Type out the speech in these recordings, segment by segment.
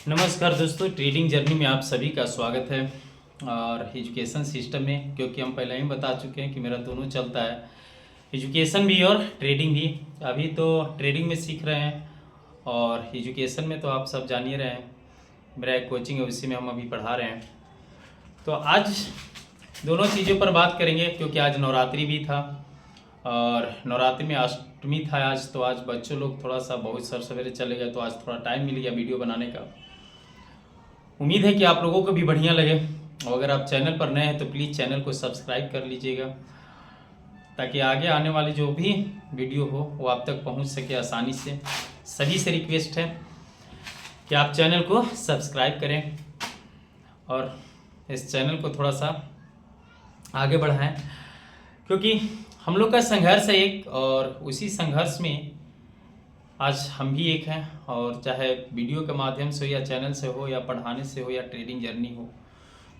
नमस्कार दोस्तों, trading journey में आप सभी का स्वागत है। और एजुकेशन सिस्टम में, क्योंकि हम पहले ही बता चुके हैं कि मेरा दोनों चलता है, एजुकेशन भी और ट्रेडिंग भी। अभी तो ट्रेडिंग में सीख रहे हैं और एजुकेशन में तो आप सब जान ही रहे हैं, मेरा एक कोचिंग है, उसी में हम अभी पढ़ा रहे हैं। तो आज दोनों चीज़ों पर बात करेंगे, क्योंकि आज नवरात्रि भी था और नवरात्रि में अष्टमी था आज। तो आज बच्चों लोग थोड़ा सा बहुत सवेरे चले गए, तो आज थोड़ा टाइम मिल गया वीडियो बनाने का। उम्मीद है कि आप लोगों को भी बढ़िया लगे। और अगर आप चैनल पर नए हैं तो प्लीज़ चैनल को सब्सक्राइब कर लीजिएगा, ताकि आगे आने वाली जो भी वीडियो हो वो आप तक पहुंच सके आसानी से। सभी से रिक्वेस्ट है कि आप चैनल को सब्सक्राइब करें और इस चैनल को थोड़ा सा आगे बढ़ाएं, क्योंकि हम लोग का संघर्ष है एक, और उसी संघर्ष में आज हम भी एक हैं। और चाहे वीडियो के माध्यम से हो या चैनल से हो या पढ़ाने से हो या ट्रेडिंग जर्नी हो,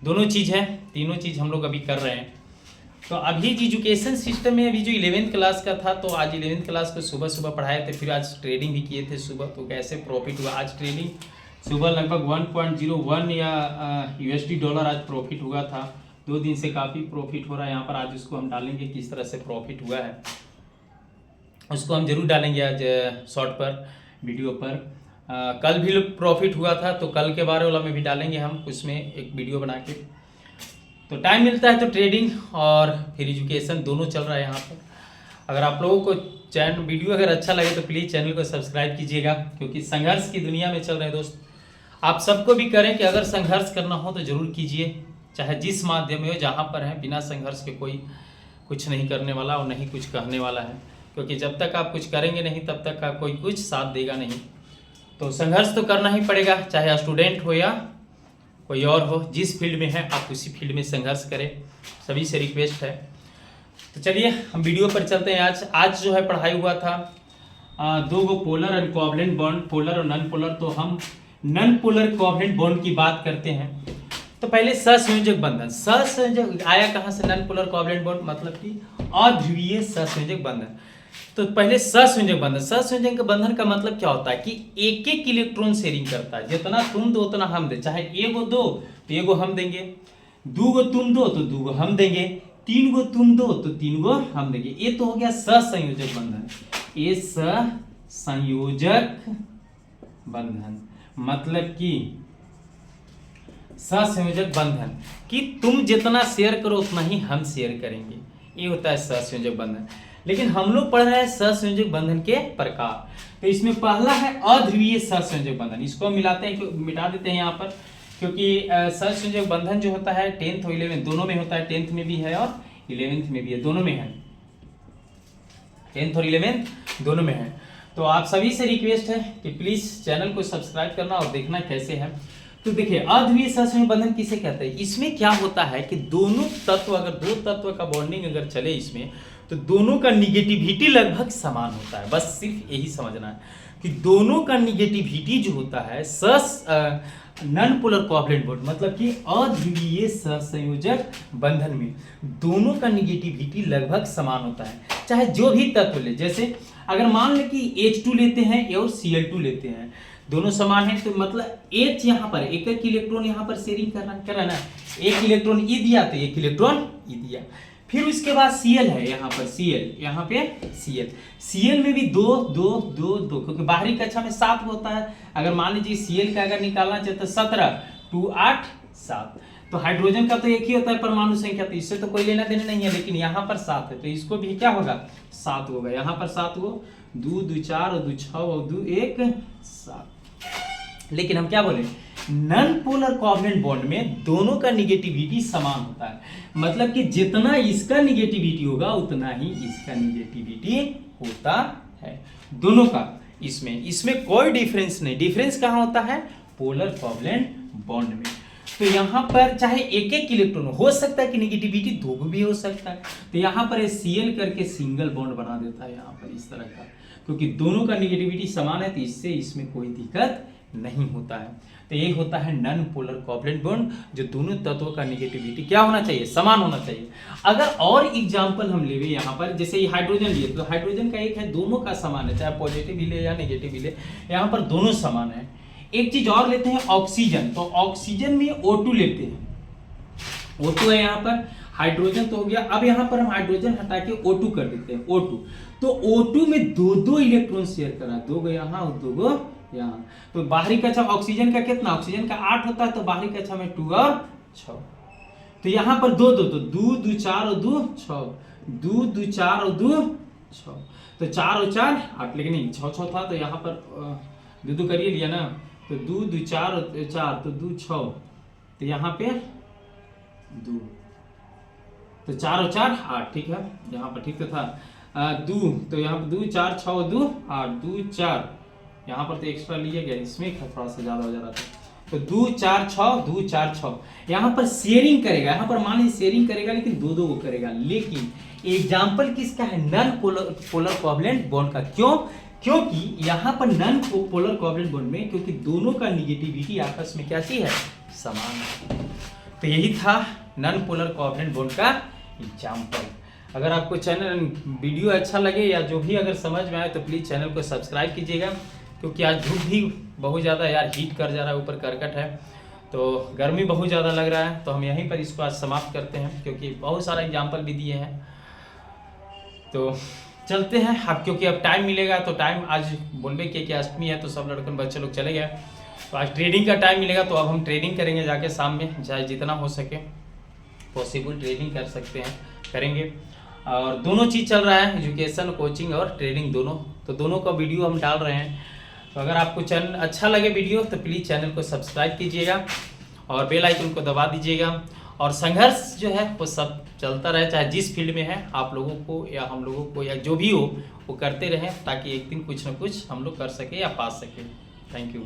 दोनों चीज़ है, तीनों चीज़ हम लोग अभी कर रहे हैं। तो अभी एजुकेशन सिस्टम में अभी जो 11th क्लास का था, तो आज 11th क्लास को सुबह सुबह पढ़ाए थे, फिर आज ट्रेडिंग भी किए थे सुबह। तो कैसे प्रॉफिट हुआ आज ट्रेडिंग, सुबह लगभग 1.01 या USD डॉलर आज प्रॉफिट हुआ था। 2 दिन से काफ़ी प्रॉफिट हो रहा है यहाँ पर। आज उसको हम डालेंगे किस तरह से प्रॉफिट हुआ है, उसको हम जरूर डालेंगे आज शॉर्ट पर, वीडियो पर। कल भी प्रॉफिट हुआ था, तो कल के बारे वाला में भी डालेंगे हम, उसमें एक वीडियो बना के। तो टाइम मिलता है तो ट्रेडिंग और फिर एजुकेशन दोनों चल रहा है यहाँ पर। अगर आप लोगों को चैनल वीडियो अगर अच्छा लगे तो प्लीज़ चैनल को सब्सक्राइब कीजिएगा, क्योंकि संघर्ष की दुनिया में चल रहे हैं दोस्त। आप सबको भी करें कि अगर संघर्ष करना हो तो ज़रूर कीजिए, चाहे जिस माध्यम में हो, जहाँ पर है। बिना संघर्ष के कोई कुछ नहीं करने वाला और नहीं कुछ कहने वाला है, क्योंकि जब तक आप कुछ करेंगे नहीं तब तक का कोई कुछ साथ देगा नहीं। तो संघर्ष तो करना ही पड़ेगा, चाहे स्टूडेंट हो या कोई और हो। जिस फील्ड में है आप उसी फील्ड में संघर्ष करें, सभी से रिक्वेस्ट है। तो चलिए हम वीडियो पर चलते हैं। आज जो है पढ़ाई हुआ था 2 गो पोलर और कोवलेंट बॉन्ड, पोलर और नॉन पोलर। तो हम नॉन पोलर कोवलेंट बॉन्ड की बात करते हैं। तो पहले सहसंयोजक बंधन, सहसंयोजक आया कहाँ से? नॉन पोलर कोवलेंट बॉन्ड मतलब कि अध्रुवीय सहसंयोजक बंधन। तो पहले सहसंयोजक बंधन, सहसंयोजक बंधन का मतलब क्या होता है कि एक एक इलेक्ट्रॉन शेयरिंग करता है। जितना तुम दो उतना हम दे, चाहे एगो दो तो एगो हम देंगे, 2 गो तुम दो तो 2 गो हम देंगे, 3 गो तुम दो तो 3 गो हम देंगे। ये तो हो गया सहसंयोजक बंधन। ये सहसंयोजक बंधन मतलब कि सहसंयोजक बंधन कि तुम जितना शेयर करो उतना ही हम शेयर करेंगे, ये होता है सहसंयोजक बंधन। लेकिन हम लोग पढ़ रहे हैं सहसंयोजक बंधन के प्रकार। तो इसमें पहला है अध्रुवीय सहसंयोजक बंधन। इसको मिलाते हैं, मिटा देते हैं यहाँ पर, क्योंकि सहसंयोजक बंधन जो होता है 10th और 11th दोनों में होता है। 10th में भी है और 11th में भी है, दोनों में है। 10th और 11th दोनों में है। तो आप सभी से रिक्वेस्ट है कि प्लीज चैनल को सब्सक्राइब करना और देखना कैसे है। तो देखिए अध्रुवीय सहसंयोजक बंधन किसे कहते हैं? इसमें क्या होता है कि दोनों तत्व, अगर 2 तत्व का बॉन्डिंग अगर चले इसमें, तो दोनों का निगेटिविटी लगभग समान होता है। बस सिर्फ यही समझना है कि दोनों का निगेटिविटी जो होता है नॉन पोलर कोवलेंट बॉन्ड मतलब कि अध्रुवीय सहसंयोजक बंधन में दोनों का निगेटिविटी लगभग समान होता है, चाहे जो भी तत्व ले। जैसे अगर मान लें कि H2 लेते हैं और Cl2 लेते हैं, दोनों समान है, तो मतलब H यहाँ पर एक एक इलेक्ट्रॉन यहाँ पर शेयरिंग कर रहा है ना, एक इलेक्ट्रॉन E दिया तो एक इलेक्ट्रॉन E दिया। फिर उसके बाद Cl है यहाँ पर, Cl यहाँ पे Cl में भी 2 2 2 2, क्योंकि बाहरी कक्षा में 7 होता है। अगर मान लीजिए Cl का अगर निकालना चाहे तो 17 2 8 7। तो हाइड्रोजन का तो एक ही होता है परमाणु संख्या, तो इससे तो कोई लेना देना नहीं है। लेकिन यहाँ पर 7 है, तो इसको भी क्या होगा? 7 होगा। यहाँ पर 7 हो, 2 2 4 और 2 6 और 2 1 7। लेकिन हम क्या बोले, नॉन पोलर कोवलेंट बॉन्ड में दोनों का निगेटिविटी समान होता है। मतलब कि जितना इसका निगेटिविटी होगा उतना ही इसका निगेटिविटी होता है, दोनों का। इसमें कोई डिफरेंस नहीं। डिफरेंस कहाँ होता है? पोलर कोवलेंट बॉन्ड में। तो यहाँ पर चाहे एक एक इलेक्ट्रॉन हो सकता है कि निगेटिविटी 2 भी हो सकता है। तो यहाँ पर Cl करके सिंगल बॉन्ड बना देता है यहाँ पर इस तरह का, क्योंकि दोनों का निगेटिविटी समान है, तो इससे इसमें कोई दिक्कत नहीं होता है। तो ये होता है नॉन पोलर कोवलेंट बॉन्ड, जो दोनों तत्वों का निगेटिविटी क्या होना चाहिए? समान होना चाहिए। अगर और एग्जांपल हम लेवे यहाँ पर, जैसे ये हाइड्रोजन लिए, तो हाइड्रोजन का एक है, दोनों का समान है, चाहे पॉजिटिव भी ले या नेगेटिव भी ले, यहाँ पर दोनों समान है। एक चीज और लेते हैं ऑक्सीजन, तो ऑक्सीजन में O2 लेते हैं, O2 है यहाँ पर, हाइड्रोजन तो हो गया। अब यहाँ पर हम हाइड्रोजन हटा के O2 कर देते हैं, O2। तो O2 में दो दो इलेक्ट्रॉन शेयर करा, दो गो यहाँ और दो गो यहाँ। तो बाहरी कक्षा ऑक्सीजन का कितना, ऑक्सीजन का 8 होता है, तो बाहरी कक्षा में 2 और 6। तो यहाँ पर दो दो, तो 2 2 4 और 2 6, 2 2 4 और 2 6, तो 4 और 4 8, लेकिन नहीं 6 6 था, तो यहाँ पर 2 2 करिए लिया ना, तो 2 2 4 और 4, तो 2 6, तो यहाँ पे 2, तो 4 और 4 8, ठीक है, यहाँ पर ठीक तो था। 2, तो यहाँ पर 2 4 6 2 8, 2 4, यहाँ पर तो एक्स्ट्रा लिए गया, इसमें थोड़ा सा ज़्यादा हो जा रहा था, तो 2 4 6, 2 4 6। यहाँ पर शेयरिंग करेगा, यहाँ पर मान लीजिए शेयरिंग करेगा, लेकिन दो दो को करेगा। लेकिन एग्जाम्पल किसका है, नन पोलर कोवैलेंट बॉन्ड का। क्यों, क्योंकि यहाँ पर नन पोलर कोवैलेंट बॉन्ड में, क्योंकि दोनों का निगेटिविटी आपस में क्या चीज है, समान है। तो यही था नन पोलर कोवैलेंट बॉन्ड का एग्जाम्पल। अगर आपको चैनल वीडियो अच्छा लगे या जो भी अगर समझ में आए, तो प्लीज़ चैनल को सब्सक्राइब कीजिएगा, क्योंकि आज धूप भी बहुत ज़्यादा यार हीट कर जा रहा है, ऊपर करकट है, तो गर्मी बहुत ज़्यादा लग रहा है। तो हम यहीं पर इसको आज समाप्त करते हैं, क्योंकि बहुत सारा एग्जाम्पल भी दिए हैं। तो चलते हैं अब, क्योंकि अब टाइम मिलेगा, तो टाइम आज बोलबे कि अष्टमी है, तो सब लड़कन बच्चे लोग चले गए, तो आज ट्रेडिंग का टाइम मिलेगा, तो अब हम ट्रेडिंग करेंगे जाके शाम में, चाहे जितना हो सके पॉसिबल ट्रेडिंग कर सकते हैं, करेंगे। और दोनों चीज़ चल रहा है, एजुकेशन, कोचिंग और ट्रेडिंग दोनों, तो दोनों का वीडियो हम डाल रहे हैं। तो अगर आपको चैनल अच्छा लगे वीडियो, तो प्लीज़ चैनल को सब्सक्राइब कीजिएगा और बेल आइकन को दबा दीजिएगा। और संघर्ष जो है वो सब चलता रहे, चाहे जिस फील्ड में है, आप लोगों को या हम लोगों को या जो भी हो वो करते रहें, ताकि एक दिन कुछ ना कुछ हम लोग कर सके या पा सके। Thank you.